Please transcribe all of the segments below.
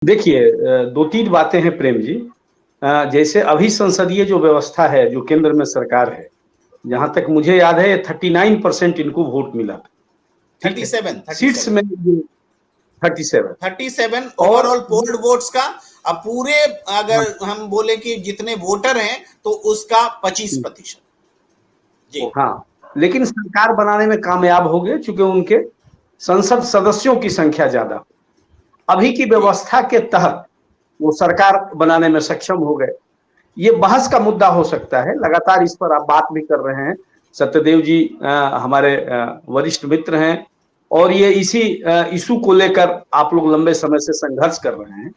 देखिए, दो तीन बातें हैं प्रेम जी। जैसे अभी संसदीय जो व्यवस्था है, जो केंद्र में सरकार है, जहाँ तक मुझे याद है 39% इनको वोट मिला था। ठीक है, 37 सीट्स में 37 और ओवरऑल पोल्ड वोट्स का। अब पूरे अगर हम बोले कि जितने वोटर हैं तो उसका 25%। जी हाँ, लेकिन सरकार बनाने में कामयाब हो गए चूंकि उनके संसद सदस्यों की संख्या ज्यादा। अभी की जी व्यवस्था के तहत वो सरकार बनाने में सक्षम हो गए। ये बहस का मुद्दा हो सकता है, लगातार इस पर आप बात भी कर रहे हैं। सत्यदेव जी हमारे वरिष्ठ मित्र हैं और ये इसी इशू को लेकर आप लोग लंबे समय से संघर्ष कर रहे हैं।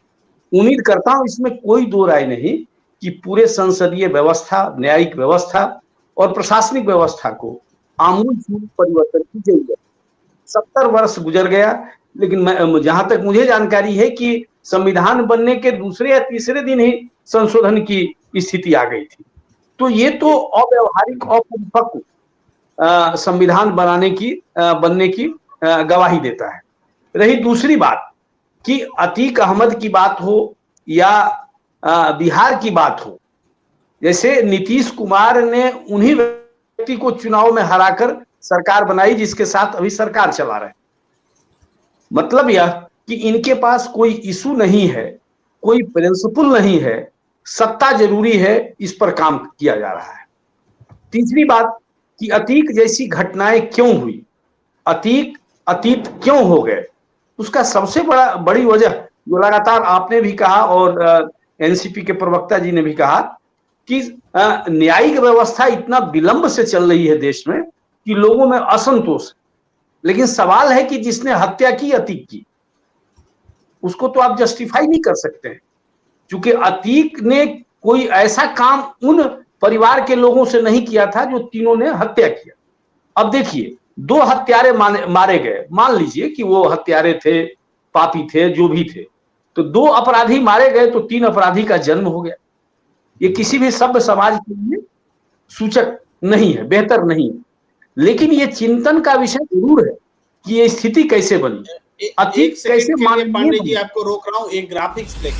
उम्मीद करता हूं इसमें कोई दो राय नहीं कि पूरे संसदीय व्यवस्था, न्यायिक व्यवस्था और प्रशासनिक व्यवस्था को आमूल परिवर्तन की जरूरत है। 70 वर्ष गुजर गया, लेकिन जहां तक मुझे जानकारी है कि संविधान बनने के दूसरे या तीसरे दिन ही संशोधन की स्थिति आ गई थी। तो ये तो जी अव्यवहारिक, अपरिपक्व संविधान बनने की गवाही देता है। रही दूसरी बात कि अतीक अहमद की बात हो या बिहार की बात हो, जैसे नीतीश कुमार ने उन्हीं व्यक्ति को चुनाव में हराकर सरकार बनाई जिसके साथ अभी सरकार चला रहे। मतलब यह कि इनके पास कोई इशू नहीं है, कोई प्रिंसिपल नहीं है, सत्ता जरूरी है, इस पर काम किया जा रहा है। तीसरी बात कि अतीक जैसी घटनाएं क्यों हुई, अतीत क्यों हो गए, उसका सबसे बड़ी वजह जो लगातार आपने भी कहा और एनसीपी के प्रवक्ता जी ने भी कहा कि न्यायिक व्यवस्था इतना विलंब से चल रही है देश में कि लोगों में असंतोष है। लेकिन सवाल है कि जिसने हत्या की अतीक की, उसको तो आप जस्टिफाई नहीं कर सकते हैं, क्योंकि अतीक ने कोई ऐसा काम उन परिवार के लोगों से नहीं किया था जो तीनों ने हत्या किया। अब देखिए, दो हत्यारे मारे गए, मान लीजिए कि वो हत्यारे थे, पापी थे, जो भी थे, तो दो अपराधी मारे गए तो तीन अपराधी का जन्म हो गया। ये किसी भी सभ्य समाज के लिए सूचक नहीं है, बेहतर नहीं है। लेकिन ये चिंतन का विषय जरूर है कि ये स्थिति कैसे बनी, एक अतीत कैसे सेकंड के लिए माननीय पांडे जी बनी। आपको रोक रहा हूं, एक ग्राफिक्स प्ले।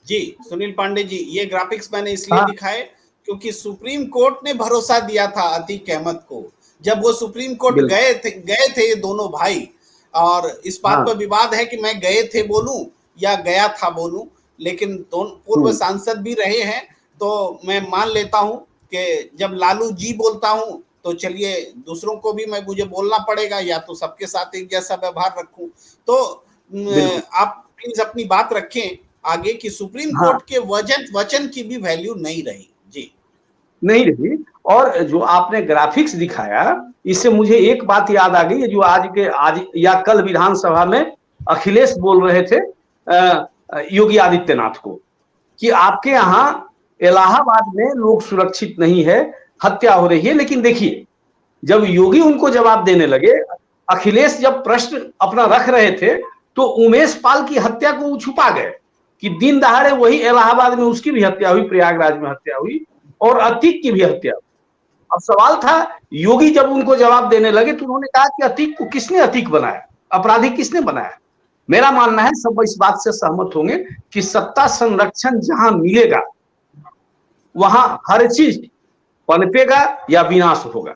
जी सुनील पांडे जी, ये ग्राफिक्स मैंने इसलिए दिखाए क्योंकि सुप्रीम कोर्ट ने भरोसा दिया था अतीक अहमद को। जब वो सुप्रीम कोर्ट गए थे ये दोनों भाई, और इस बात पर विवाद है कि मैं गए थे बोलूं या गया था बोलूं, लेकिन पूर्व सांसद भी रहे हैं, तो मैं मान लेता हूं कि जब लालू जी बोलता हूं तो चलिए दूसरों को भी मुझे बोलना पड़ेगा, या तो सबके साथ एक जैसा व्यवहार रखूं। तो आप प्लीज अपनी बात रखें आगे कि सुप्रीम कोर्ट के वचन की भी वैल्यू नहीं रही। जी नहीं रही। और जो आपने ग्राफिक्स दिखाया, इससे मुझे एक बात याद आ गई, जो आज या कल विधानसभा में अखिलेश बोल रहे थे योगी आदित्यनाथ को कि आपके यहाँ इलाहाबाद में लोग सुरक्षित नहीं है, हत्या हो रही है। लेकिन देखिए, जब योगी उनको जवाब देने लगे, अखिलेश जब प्रश्न अपना रख रहे थे, तो उमेश पाल की हत्या को छुपा गए कि दिन दहाड़े वही इलाहाबाद में उसकी भी हत्या हुई, प्रयागराज में हत्या हुई और अतीक की भी हत्या। अब सवाल था, योगी जब उनको जवाब देने लगे तो उन्होंने कहा कि अतीक को किसने अतीक बनाया, अपराधी किसने बनाया। मेरा मानना है, सब इस बात से सहमत होंगे कि सत्ता संरक्षण जहां मिलेगा वहां हर चीज पनपेगा या विनाश होगा।